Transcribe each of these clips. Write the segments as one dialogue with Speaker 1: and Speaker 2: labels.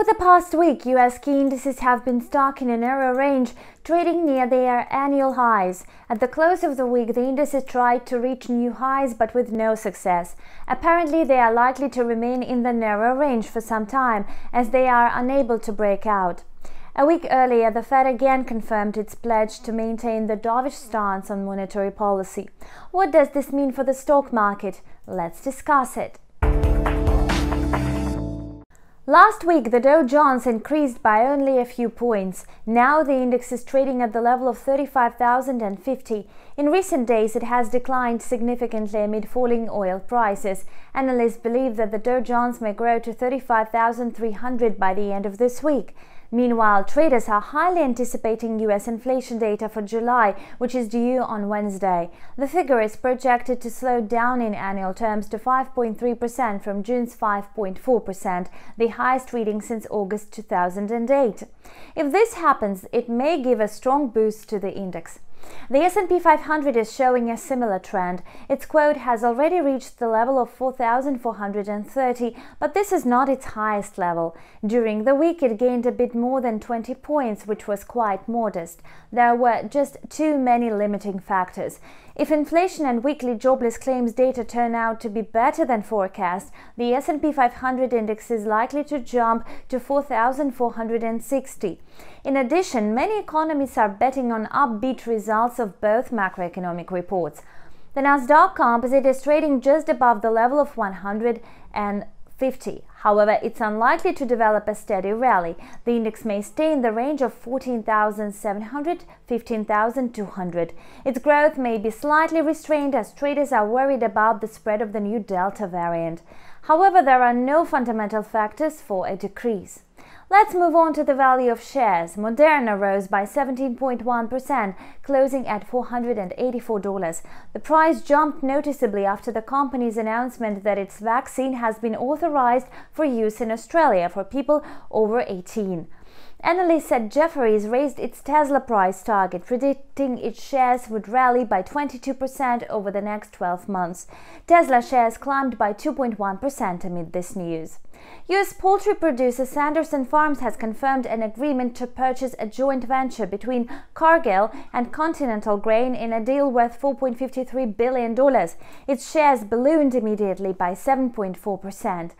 Speaker 1: Over the past week, US key indices have been stuck in a narrow range, trading near their annual highs. At the close of the week, the indices tried to reach new highs, but with no success. Apparently, they are likely to remain in the narrow range for some time, as they are unable to break out. A week earlier, the Fed again confirmed its pledge to maintain the dovish stance on monetary policy. What does this mean for the stock market? Let's discuss it. Last week, the Dow Jones increased by only a few points. Now the index is trading at the level of 35,050. In recent days, it has declined significantly amid falling oil prices. Analysts believe that the Dow Jones may grow to 35,300 by the end of this week. Meanwhile, traders are highly anticipating US inflation data for July, which is due on Wednesday. The figure is projected to slow down in annual terms to 5.3% from June's 5.4%, the highest reading since August 2008. If this happens, it may give a strong boost to the index. The S&P 500 is showing a similar trend. Its quote has already reached the level of 4,430, but this is not its highest level. During the week, it gained a bit more than 20 points, which was quite modest. There were just too many limiting factors. If inflation and weekly jobless claims data turn out to be better than forecast, the S&P 500 index is likely to jump to 4,460. In addition, many economists are betting on upbeat results of both macroeconomic reports. The NASDAQ composite is trading just above the level of 150. However, it's unlikely to develop a steady rally. The index may stay in the range of 14,700 to 15,200. Its growth may be slightly restrained as traders are worried about the spread of the new Delta variant. However, there are no fundamental factors for a decrease. Let's move on to the value of shares. Moderna rose by 17.1%, closing at $484. The price jumped noticeably after the company's announcement that its vaccine has been authorized for use in Australia for people over 18. Analysts said Jefferies raised its Tesla price target, predicting its shares would rally by 22% over the next 12 months. Tesla shares climbed by 2.1% amid this news. US poultry producer Sanderson Farms has confirmed an agreement to purchase a joint venture between Cargill and Continental Grain in a deal worth $4.53 billion. Its shares ballooned immediately by 7.4%.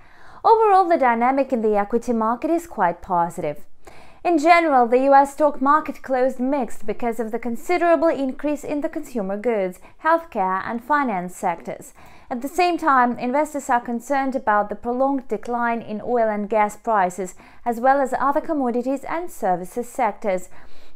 Speaker 1: Overall, the dynamic in the equity market is quite positive. In general, the US stock market closed mixed because of the considerable increase in the consumer goods, healthcare and finance sectors. At the same time, investors are concerned about the prolonged decline in oil and gas prices, as well as other commodities and services sectors.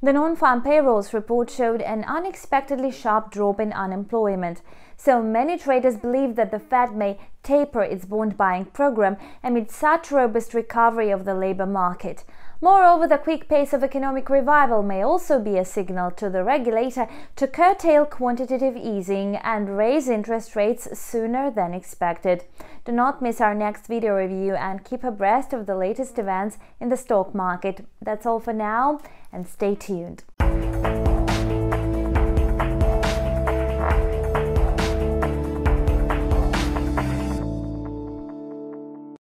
Speaker 1: The non-farm payrolls report showed an unexpectedly sharp drop in unemployment. So many traders believe that the Fed may taper its bond buying program amid such robust recovery of the labor market. Moreover, the quick pace of economic revival may also be a signal to the regulator to curtail quantitative easing and raise interest rates sooner than expected. Do not miss our next video review and keep abreast of the latest events in the stock market. That's all for now, and stay tuned.